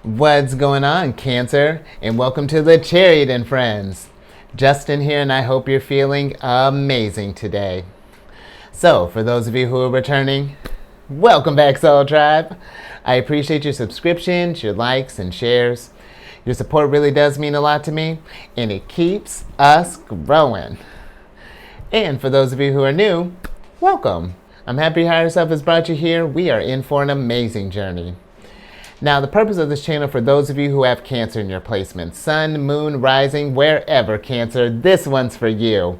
What's going on, Cancer? And welcome to the Chariot Friends. Justin here, and I hope you're feeling amazing today. So, for those of you who are returning, welcome back, Soul Tribe. I appreciate your subscriptions, your likes, and shares. Your support really does mean a lot to me, and it keeps us growing. And for those of you who are new, welcome. I'm happy Higher Self has brought you here. We are in for an amazing journey. Now, the purpose of this channel, for those of you who have Cancer in your placement, Sun, Moon, Rising, wherever, Cancer, this one's for you.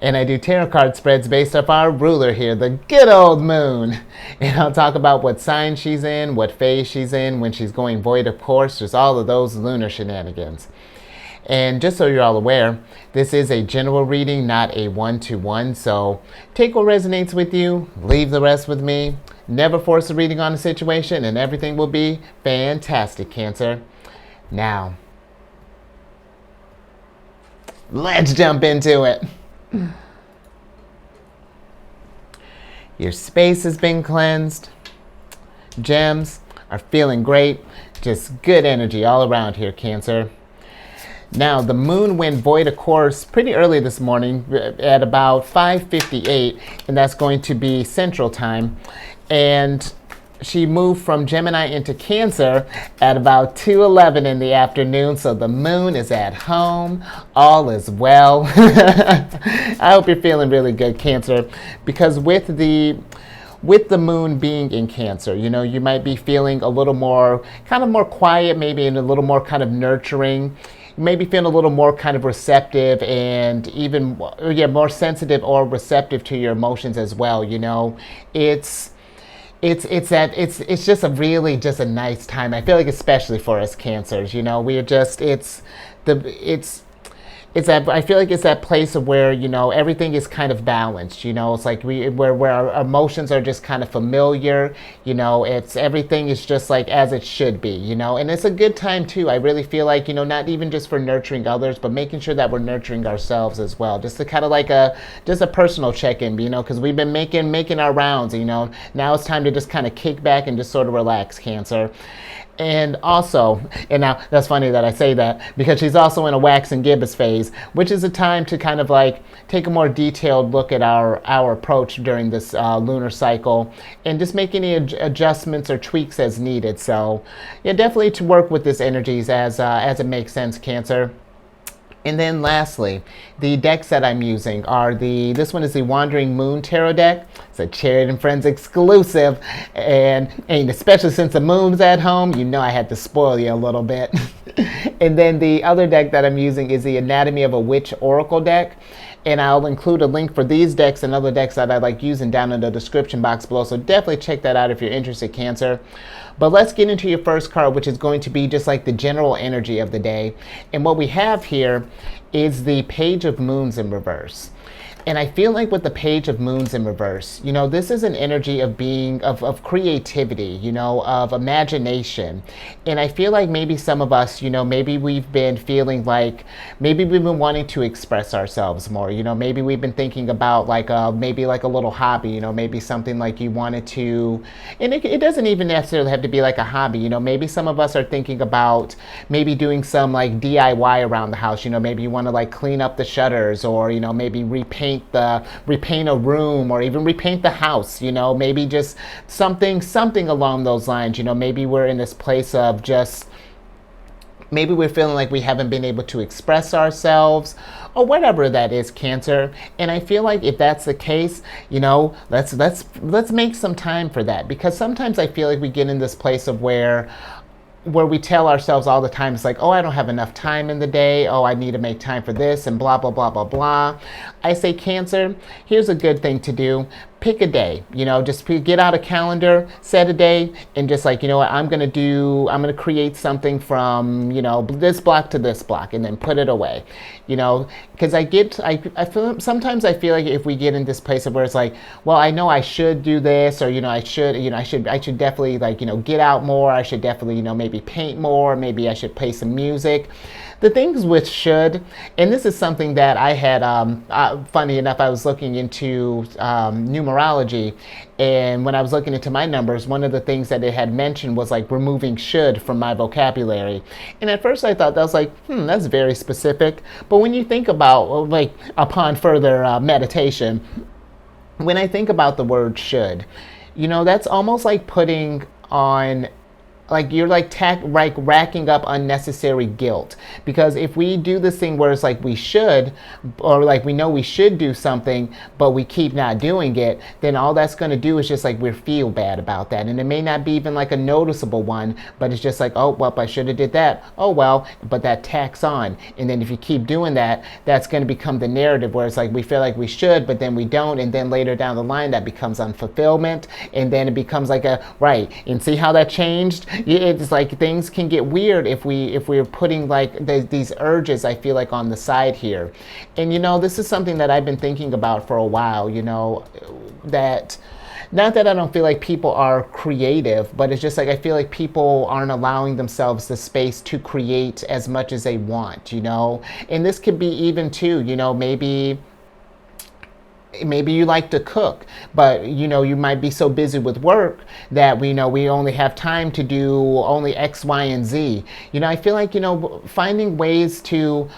And I do tarot card spreads based off our ruler here, the good old Moon. And I'll talk about what sign she's in, what phase she's in, when she's going void, of course, just all of those lunar shenanigans. And just so you're all aware, this is a general reading, not a one-to-one. So take what resonates with you, leave the rest with me. Never force a reading on a situation, and everything will be fantastic, Cancer. Now, let's jump into it. Your space has been cleansed. Gems are feeling great. Just good energy all around here, Cancer. Now, the moon went void, of course, pretty early this morning at about 5:58, and that's going to be Central Time. And she moved from Gemini into Cancer at about 2:11 in the afternoon, so the moon is at home. All is well. I hope you're feeling really good, Cancer, because with the moon being in Cancer, you might be feeling a little more, kind of more quiet, maybe, and a little more kind of nurturing. You may be feeling a little more kind of receptive and even more sensitive or receptive to your emotions as well. It's just a nice time. I feel like, especially for us Cancers, I feel like it's that place of where, everything is kind of balanced, it's like where our emotions are just kind of familiar, everything is just like as it should be, and it's a good time too. I really feel like, not even just for nurturing others, but making sure that we're nurturing ourselves as well, just to kind of like just a personal check-in, because we've been making our rounds, now it's time to just kind of kick back and just sort of relax, Cancer. And also, and now that's funny that I say that, because she's also in a wax and gibbous phase, which is a time to kind of like take a more detailed look at our approach during this lunar cycle and just make any adjustments or tweaks as needed. So yeah, definitely to work with this energies as it makes sense, Cancer. And then lastly, the decks that I'm using are this one is the Wandering Moon Tarot deck. It's a Chariot Friends exclusive. And especially since the moon's at home, I had to spoil you a little bit. And then the other deck that I'm using is the Anatomy of a Witch Oracle deck. And I'll include a link for these decks and other decks that I like using down in the description box below. So definitely check that out if you're interested, Cancer. But let's get into your first card, which is going to be just like the general energy of the day. And what we have here is the Page of Moons in reverse. And I feel like with the Page of Moons in reverse, this is an energy of being, of creativity, of imagination. And I feel like maybe some of us, maybe we've been feeling like, maybe we've been wanting to express ourselves more, maybe we've been thinking about maybe like a little hobby, maybe something like you wanted to, and it doesn't even necessarily have to be like a hobby, maybe some of us are thinking about maybe doing some like DIY around the house, maybe you want to like clean up the shutters, or, maybe repaint a room, or even repaint the house, maybe just something along those lines. Maybe we're in this place of just, maybe we're feeling like we haven't been able to express ourselves, or whatever that is, Cancer. And I feel like if that's the case, let's make some time for that, because sometimes I feel like we get in this place of where we tell ourselves all the time, it's like, oh, I don't have enough time in the day, oh, I need to make time for this, and blah, blah, blah, blah, blah. I say, Cancer, here's a good thing to do. Pick a day, just get out a calendar, set a day, and just like, what I'm going to create something from, this block to this block, and then put it away, because I feel, sometimes I feel like if we get in this place of where it's like, well, I know I should do this, or, I should definitely like, get out more, I should definitely, maybe paint more, maybe I should play some music. The things with should, and this is something that I had, funny enough, I was looking into numerology, and when I was looking into my numbers, one of the things that it had mentioned was like removing should from my vocabulary. And at first I thought that was like, that's very specific. But when you think about, like, upon further meditation, when I think about the word should, that's almost like putting on, like, you're like racking up unnecessary guilt. Because if we do this thing where it's like we should, or like we know we should do something but we keep not doing it, then all that's going to do is just like we feel bad about that. And it may not be even like a noticeable one, but it's just like, oh well, I should have did that, oh well, but that tacks on. And then if you keep doing that, that's going to become the narrative where it's like we feel like we should but then we don't, and then later down the line that becomes unfulfillment, and then it becomes like a right. And see how that changed? It's like things can get weird if we're putting like these urges, I feel like, on the side here. And this is something that I've been thinking about for a while, that not that I don't feel like people are creative, but it's just like I feel like people aren't allowing themselves the space to create as much as they want, and this could be even too, maybe you like to cook, but you might be so busy with work that we only have time to do only X, Y, and Z. I feel like finding ways to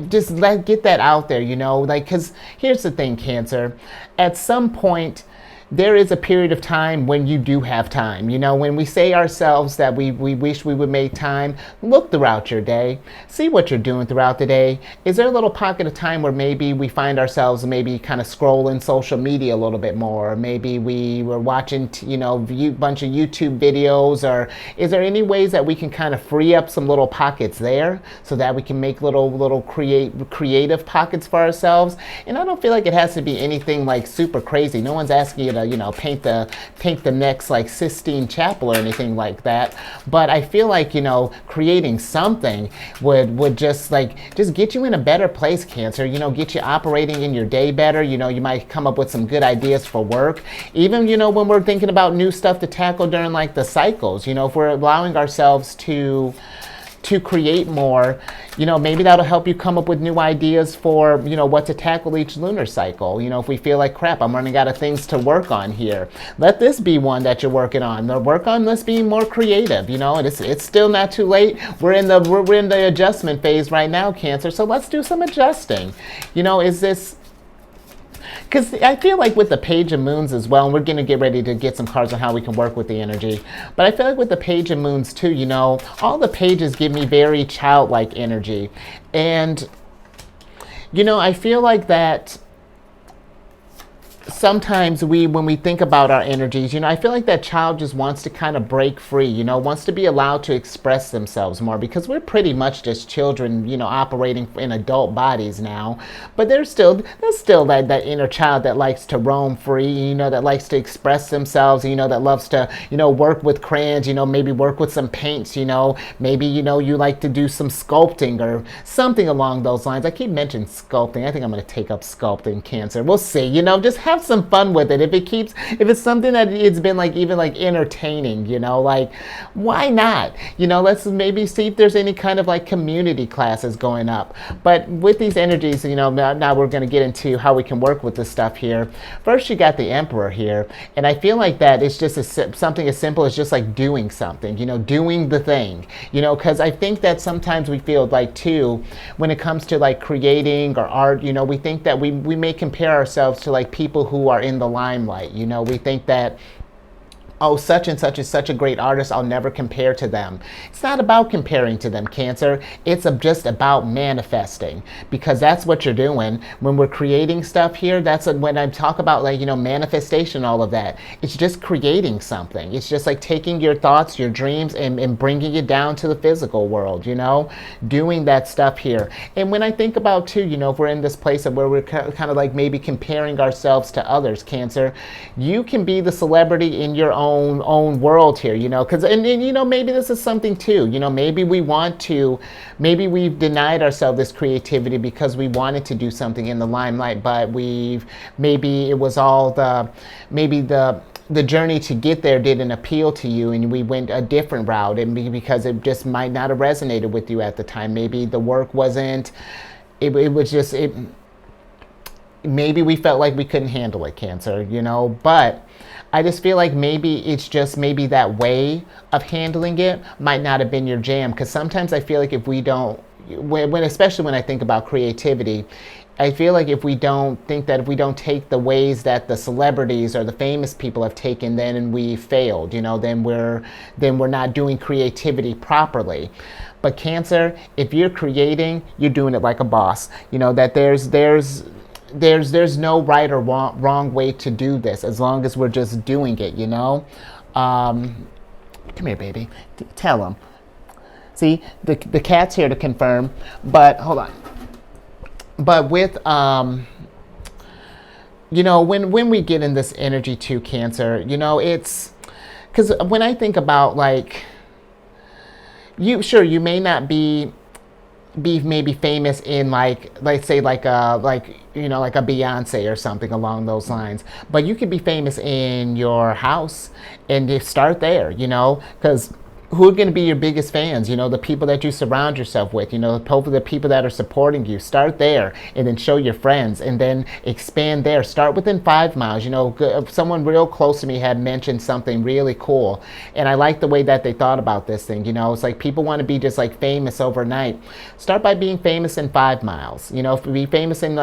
just get that out there, like, because here's the thing, Cancer, at some point there is a period of time when you do have time. When we say ourselves that we wish we would make time, look throughout your day, see what you're doing throughout the day. Is there a little pocket of time where maybe we find ourselves maybe kind of scrolling social media a little bit more, or maybe we were watching, a bunch of YouTube videos, or is there any ways that we can kind of free up some little pockets there so that we can make little creative pockets for ourselves? And I don't feel like it has to be anything like super crazy. No one's asking you to paint the next like Sistine Chapel or anything like that, but I feel like creating something would just get you in a better place, Cancer. Get you operating in your day better. You might come up with some good ideas for work, even when we're thinking about new stuff to tackle during like the cycles. If we're allowing ourselves to create more, maybe that'll help you come up with new ideas for, what to tackle each lunar cycle. If we feel like, crap, I'm running out of things to work on here, let this be one that you're working on. Work on this being more creative. It's still not too late. We're in the adjustment phase right now, Cancer. So let's do some adjusting. Is this, because I feel like with the Page of Moons as well, and we're going to get ready to get some cards on how we can work with the energy, but I feel like with the Page of Moons too, all the pages give me very childlike energy. And, I feel like that sometimes when we think about our energies, I feel like that child just wants to kind of break free, wants to be allowed to express themselves more, because we're pretty much just children, operating in adult bodies now. But there's still that inner child that likes to roam free, that likes to express themselves, that loves to, work with crayons, maybe work with some paints, maybe, you like to do some sculpting or something along those lines. I keep mentioning sculpting. I think I'm going to take up sculpting, Cancer. We'll see, just have some fun with it. If it's something that it's been like even like entertaining, like, why not? Let's maybe see if there's any kind of like community classes going up. But with these energies, now we're going to get into how we can work with this stuff here. First, you got the Emperor here, and I feel like that it's just something as simple as just like doing something, doing the thing, because I think that sometimes we feel like too, when it comes to like creating or art, we think that we may compare ourselves to like people who are in the limelight. We think that, oh, such and such is such a great artist, I'll never compare to them. It's not about comparing to them, Cancer. It's just about manifesting, because that's what you're doing when we're creating stuff here. That's when I talk about like, manifestation, all of that. It's just creating something. It's just like taking your thoughts, your dreams, and bringing it down to the physical world, doing that stuff here. And when I think about too, if we're in this place of where we're kind of like maybe comparing ourselves to others, Cancer, you can be the celebrity in your own world here, because and maybe this is something too, maybe we've denied ourselves this creativity because we wanted to do something in the limelight, but maybe it was all the the journey to get there didn't appeal to you and we went a different route, and because it just might not have resonated with you at the time. Maybe the work wasn't, it was just, maybe we felt like we couldn't handle it, Cancer, but I just feel like maybe it's just maybe that way of handling it might not have been your jam, because sometimes I feel like if we don't, especially when I think about creativity, I feel like if we don't take the ways that the celebrities or the famous people have taken, then we failed, then we're not doing creativity properly. But Cancer, if you're creating, you're doing it like a boss. That there's no right or wrong way to do this, as long as we're just doing it, Come here, baby. Tell him. See, the cat's here to confirm, but hold on. But with, when we get in this energy to Cancer, it's, because when I think about like, you may not be maybe famous in like, let's say like a Beyonce or something along those lines, but you could be famous in your house and you start there, because who are going to be your biggest fans? The people that you surround yourself with, hopefully the people that are supporting you. Start there and then show your friends and then expand there. Start within 5 miles. Someone real close to me had mentioned something really cool, and I like the way that they thought about this thing. It's like people want to be just like famous overnight. Start by being famous in 5 miles. Be famous in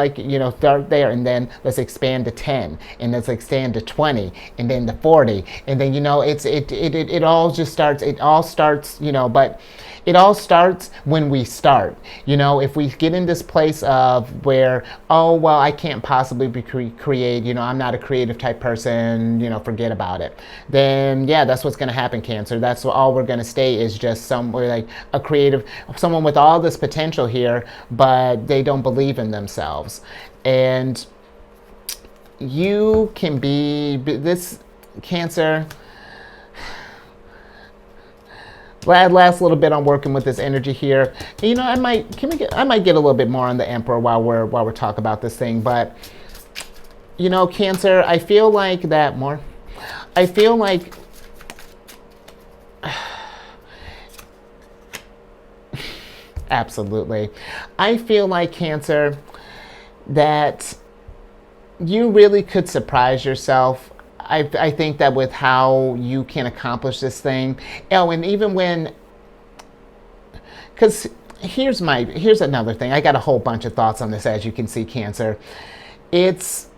start there and then let's expand to 10 and let's expand to 20 and then to 40 and then it all just starts. It all starts, but it all starts when we start. If we get in this place of where, oh, well, I can't possibly be create, I'm not a creative type person, forget about it. Then, yeah, that's what's going to happen, Cancer. That's all we're going to stay is just somewhere like a creative, someone with all this potential here, but they don't believe in themselves. And you can be this, Cancer. Last little bit on working with this energy here. I might get a little bit more on the Emperor while we're talking about this thing, but Cancer, I feel like that more. I feel like absolutely. I feel like, Cancer, that you really could surprise yourself. I think that with how you can accomplish this thing. Oh, and even when, because here's another thing. I got a whole bunch of thoughts on this, as you can see, Cancer. It's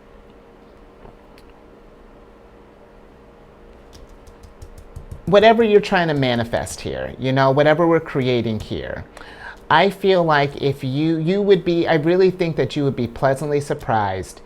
whatever you're trying to manifest here, whatever we're creating here. I feel like if you would be, I really think that you would be pleasantly surprised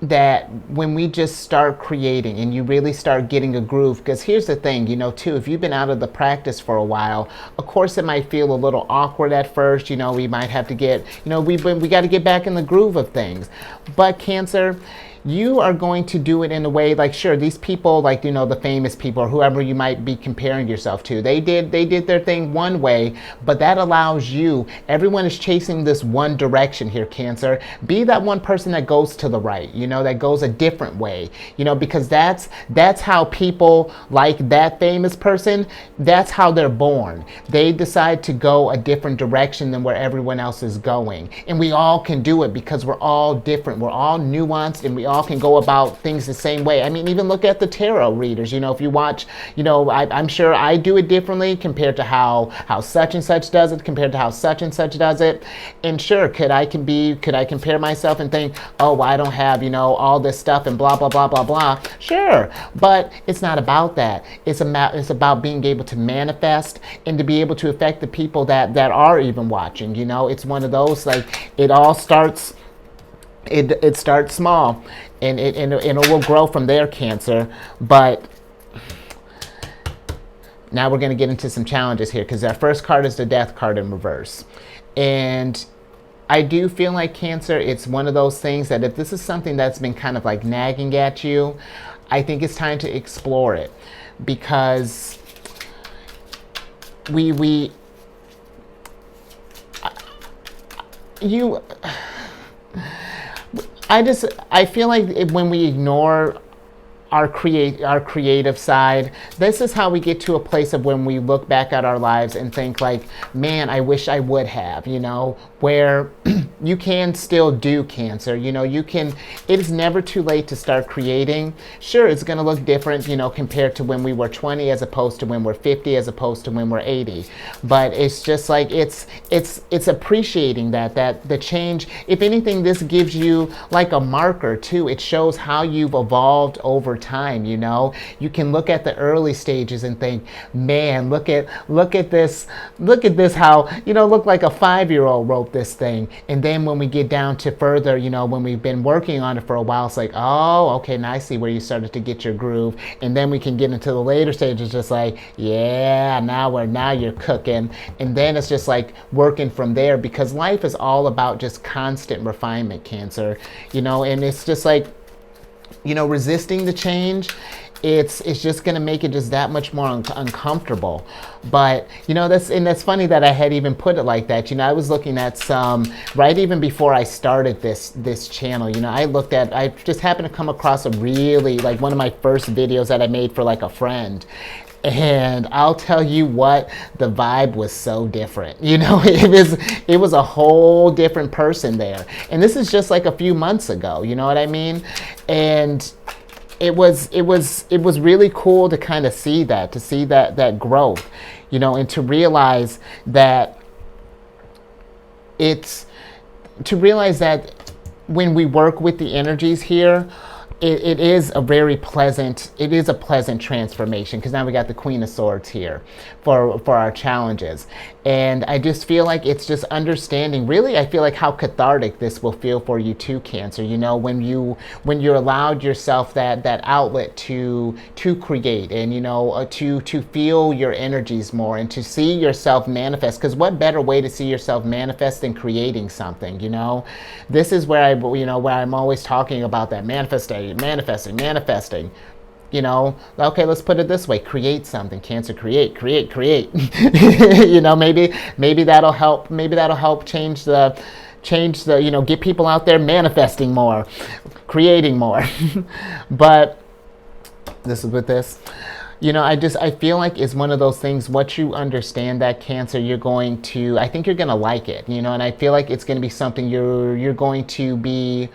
that when we just start creating and you really start getting a groove. Because here's the thing, too, if you've been out of the practice for a while, of course it might feel a little awkward at first. We might have to get, we got to get back in the groove of things. But Cancer, you are going to do it in a way like, sure, these people, like, the famous people or whoever you might be comparing yourself to, they did their thing one way, but that allows you, everyone is chasing this one direction here, Cancer. Be that one person that goes to the right, that goes a different way, because that's how people like that famous person, that's how they're born. They decide to go a different direction than where everyone else is going. And we all can do it because we're all different. We're all nuanced and we all can go about things the same way. I mean, even look at the tarot readers. If you watch, I'm sure I do it differently compared to how such and such does it, compared to how such and such does it. And sure, could I compare myself and think, oh, well, I don't have, all this stuff and blah, blah, blah, blah, blah. Sure, but it's not about that. It's about being able to manifest and to be able to affect the people that are even watching. It's one of those, like, it all starts, it starts small and it will grow from there, Cancer. But now we're going to get into some challenges here, because our first card is the Death card in reverse. And I do feel like, Cancer, it's one of those things that if this is something that's been kind of like nagging at you, I think it's time to explore it, because I feel like when we ignore our creative side. This is how we get to a place of when we look back at our lives and think like, man, I wish I would have, where you can still do, Cancer. You can, it is never too late to start creating. Sure, it's going to look different, compared to when we were 20 as opposed to when we're 50 as opposed to when we're 80. But it's just like, it's appreciating that the change, if anything, this gives you like a marker too. It shows how you've evolved over time. You can look at the early stages and think, man, look at this, how look like a 5-year-old wrote this thing. And then when we get down to further, when we've been working on it for a while, it's like, oh, okay, now I see where you started to get your groove. And then we can get into the later stages, just like, yeah, now you're cooking. And then it's just like working from there, because life is all about just constant refinement, Cancer. And it's just like, resisting the change, it's just going to make it just that much more uncomfortable. But that's funny that I had even put it like that. I was looking at some right even before I started this channel. I just happened to come across a really, like, one of my first videos that I made for like a friend. And I'll tell you what, the vibe was so different. It was a whole different person there. And this is just like a few months ago, you know what I mean? And it was really cool to kind of see that growth, and to realize that when we work with the energies here, it is a pleasant transformation, because now we got the Queen of Swords here for our challenges. And I just feel like it's just understanding, really, I feel like how cathartic this will feel for you too, Cancer. When you're allowed yourself that outlet to create, and to feel your energies more, and to see yourself manifest. Because what better way to see yourself manifest than creating something? This is where where I'm always talking about that manifesting. Okay, let's put it this way: create something, Cancer. Create. Maybe that'll help. Maybe that'll help change the get people out there manifesting more, creating more. But this is with this. I feel like it's one of those things, once you understand that, Cancer, I think you're going to like it, and I feel like it's going to be something you're going to be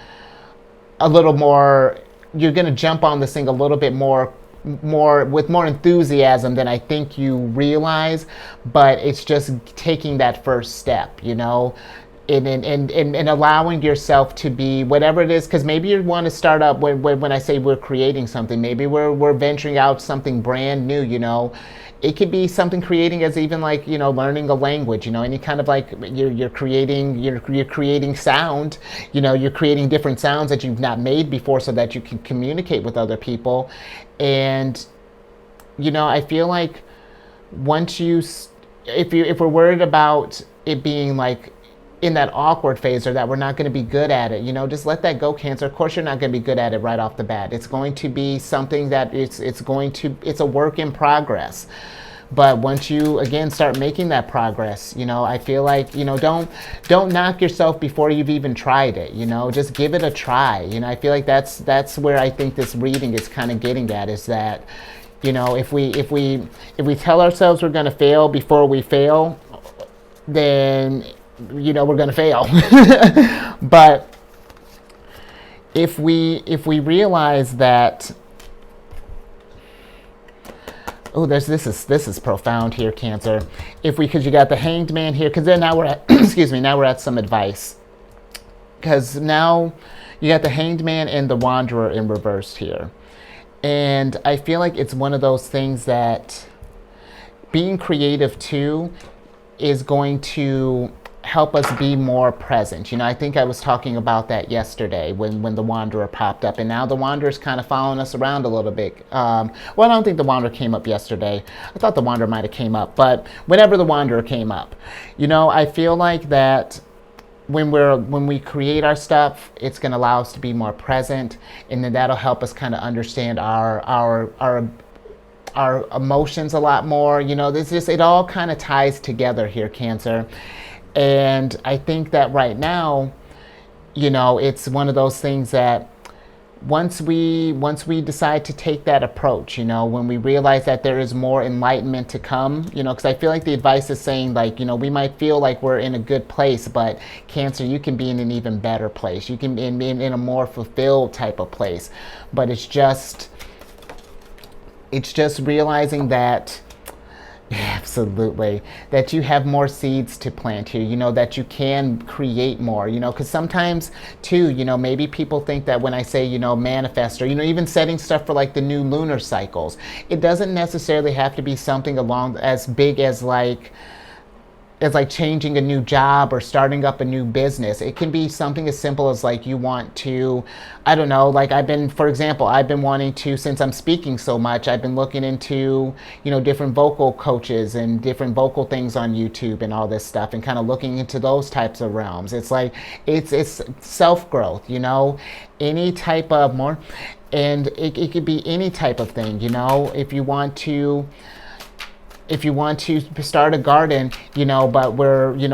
a little more, you're going to jump on this thing a little bit more with more enthusiasm than I think you realize. But it's just taking that first step, and allowing yourself to be whatever it is. Because maybe you want to start up, when I say we're creating something, maybe we're venturing out something brand new. It could be something creating as even like, learning a language, any kind of like you're creating sound, you're creating different sounds that you've not made before, so that you can communicate with other people. And, I feel like once if we're worried about it being like in that awkward phase, or that we're not going to be good at it, just let that go, Cancer. Of course you're not going to be good at it right off the bat. It's going to be something that it's a work in progress. But once you again start making that progress, I feel like, don't knock yourself before you've even tried it. Just give it a try. I feel like that's where I think this reading is kind of getting at, is that, if we tell ourselves we're going to fail before we fail, then we're going to fail. But if we realize that, this is profound here, Cancer. Because you got the Hanged Man here, because then now we're at now we're at some advice, because now you got the Hanged Man and the Wanderer in reverse here. And I feel like it's one of those things that being creative too is going to help us be more present. I think I was talking about that yesterday when the Wanderer popped up, and now the Wanderer's kind of following us around a little bit. I don't think the Wanderer came up yesterday. I thought the Wanderer might have came up, but whenever the Wanderer came up, I feel like that when we create our stuff, it's going to allow us to be more present, and then that'll help us kind of understand our emotions a lot more. It all kind of ties together here, Cancer. And I think that right now, it's one of those things that once we decide to take that approach, when we realize that there is more enlightenment to come, because I feel like the advice is saying, like, we might feel like we're in a good place, but Cancer, you can be in an even better place. You can be in a more fulfilled type of place. But it's just realizing that, absolutely, that you have more seeds to plant here, that you can create more, because sometimes too, maybe people think that when I say, manifest, or, even setting stuff for like the new lunar cycles, it doesn't necessarily have to be something along as big as like changing a new job or starting up a new business. It can be something as simple as like you want to, I don't know, like for example, I've been wanting to, since I'm speaking so much, I've been looking into, different vocal coaches and different vocal things on YouTube and all this stuff, and kind of looking into those types of realms. It's like, it's self-growth, any type of more, and it could be any type of thing, if you want to start a garden, but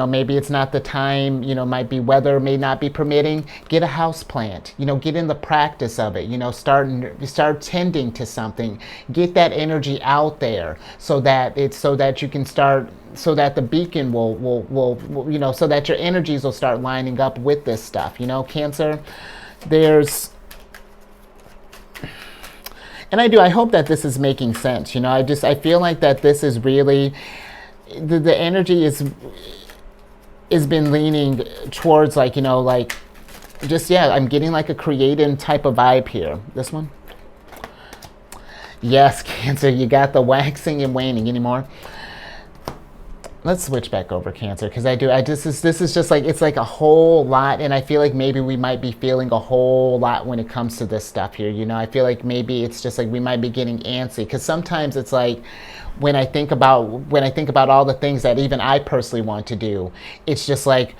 maybe it's not the time, might be weather may not be permitting, get a house plant, get in the practice of it, start tending to something, get that energy out there so that you can start, so that the beacon will so that your energies will start lining up with this stuff, Cancer. And I hope that this is making sense. I feel like that this is really, the energy is been leaning towards like, I'm getting like a creative type of vibe here. This one? Yes, Cancer, you got the waxing and waning. Anymore? Let's switch back over, Cancer, because this is just like, it's like a whole lot, and I feel like maybe we might be feeling a whole lot when it comes to this stuff here, I feel like maybe it's just like we might be getting antsy, because sometimes it's like, when I think about all the things that even I personally want to do, it's just like,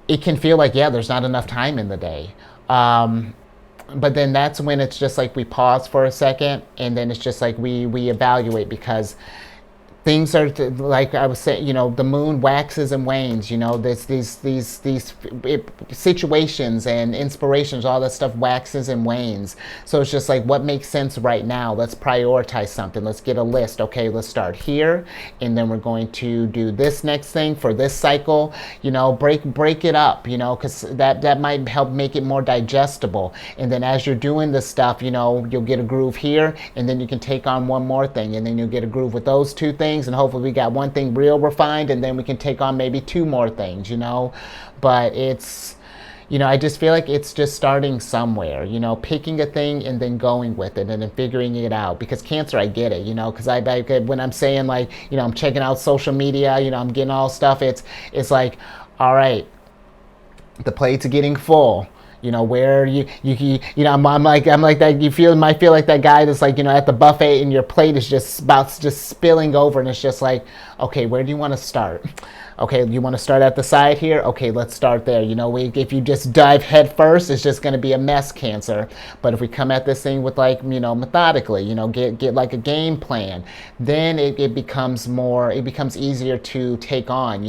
it can feel like, yeah, there's not enough time in the day. But then that's when it's just like we pause for a second, and then it's just like we evaluate, because things are like I was saying, the moon waxes and wanes. There's these situations and inspirations, all that stuff waxes and wanes. So it's just like, what makes sense right now? Let's prioritize something. Let's get a list. Okay, let's start here, and then we're going to do this next thing for this cycle. Break it up. Because that might help make it more digestible. And then as you're doing this stuff, you'll get a groove here, and then you can take on one more thing, and then you'll get a groove with those two things. And hopefully we got one thing real refined, and then we can take on maybe two more things, but it's, I just feel like it's just starting somewhere, picking a thing and then going with it and then figuring it out. Because Cancer, I get it, because I when I'm saying like, I'm checking out social media, I'm getting all stuff, it's like, all right, the plates are getting full. Where I'm like that. Might feel like that guy that's like, at the buffet, and your plate is just spilling over, and it's just like, okay, where do you want to start? Okay, you want to start at the side here? Okay, let's start there. If you just dive head first, it's just going to be a mess, Cancer. But if we come at this thing with like, methodically, get like a game plan, then it becomes easier to take on,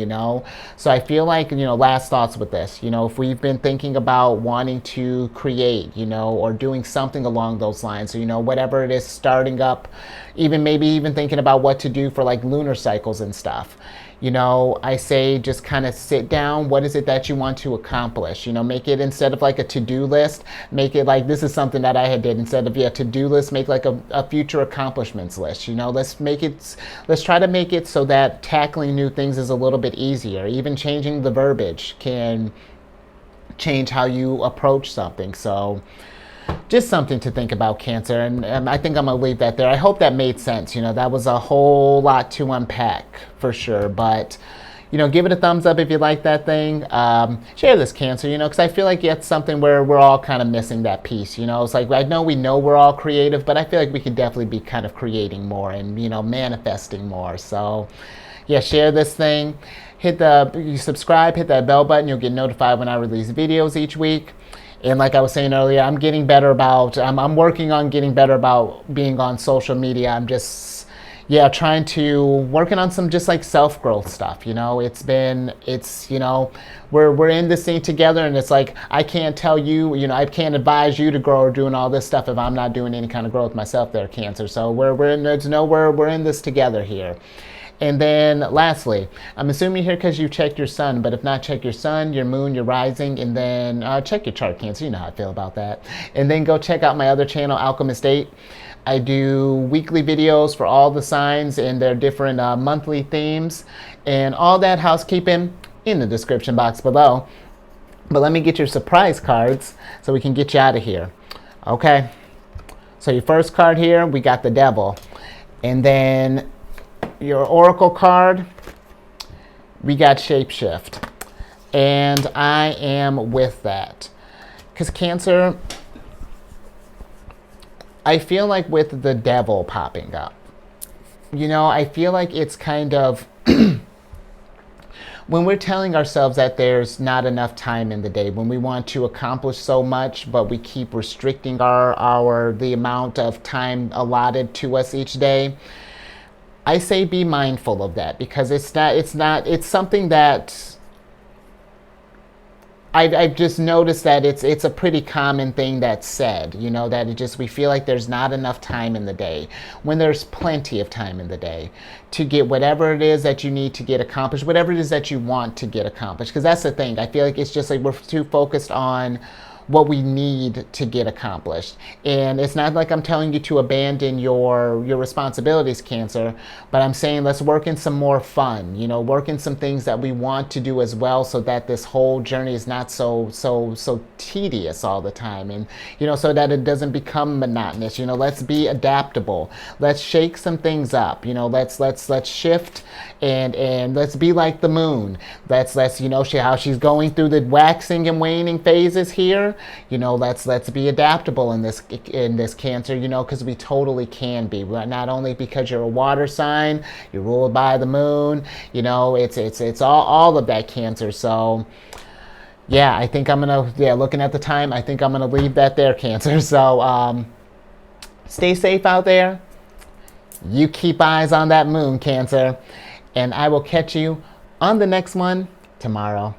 So I feel like, last thoughts with this, if we've been thinking about wanting to create, or doing something along those lines, or, whatever it is, starting up, maybe even thinking about what to do for like lunar cycles and stuff. I say just kind of sit down. What is it that you want to accomplish? Make it, instead of like a to-do list, make it like, this is something that I had did. Instead of a to-do list, make like a future accomplishments list. Let's try to make it so that tackling new things is a little bit easier. Even changing the verbiage can change how you approach something. So just something to think about, Cancer, and I think I'm going to leave that there. I hope that made sense. That was a whole lot to unpack for sure, but give it a thumbs up if you like that thing. Share this, Cancer, because I feel like it's something where we're all kind of missing that piece. It's like, I know we know we're all creative, but I feel like we could definitely be kind of creating more and, manifesting more. So yeah, share this thing. You subscribe, hit that bell button. You'll get notified when I release videos each week. And like I was saying earlier, I'm getting better about, I'm working on getting better about being on social media. I'm just, yeah, trying to working on some just like self growth stuff. We're in this thing together, and it's like I can't tell you, I can't advise you to grow or doing all this stuff if I'm not doing any kind of growth myself. There, Cancer. So we're in this together here. And then lastly, I'm assuming here because you checked your sun, but if not, check your sun, your moon, your rising, and then check your chart, Cancer. You know how I feel about that. And then go check out my other channel, Alchemist 8. I do weekly videos for all the signs and their different monthly themes, and all that housekeeping in the description box below. But let me get your surprise cards so we can get you out of here. Okay. So your first card here, we got the Devil. And then your Oracle card, we got Shapeshift. And I am with that. Because Cancer, I feel like with the Devil popping up, I feel like it's kind of when we're telling ourselves that there's not enough time in the day, when we want to accomplish so much, but we keep restricting the amount of time allotted to us each day, I say be mindful of that, because it's something that I've just noticed that it's a pretty common thing that's said, that we feel like there's not enough time in the day, when there's plenty of time in the day to get whatever it is that you need to get accomplished, whatever it is that you want to get accomplished. Because that's the thing. I feel like it's just like we're too focused on what we need to get accomplished. And it's not like I'm telling you to abandon your responsibilities, Cancer, but I'm saying let's work in some more fun, work in some things that we want to do as well, so that this whole journey is not so tedious all the time, and so that it doesn't become monotonous. Let's be adaptable. Let's shake some things up. Let's shift and let's be like the moon. Let's how she's going through the waxing and waning phases here. Let's be adaptable in this Cancer, because we totally can be. Not only because you're a water sign, you're ruled by the moon, it's all of that, Cancer. So yeah, I think I'm gonna, looking at the time, I think I'm gonna leave that there, Cancer. So stay safe out there. You keep eyes on that moon, Cancer, and I will catch you on the next one tomorrow.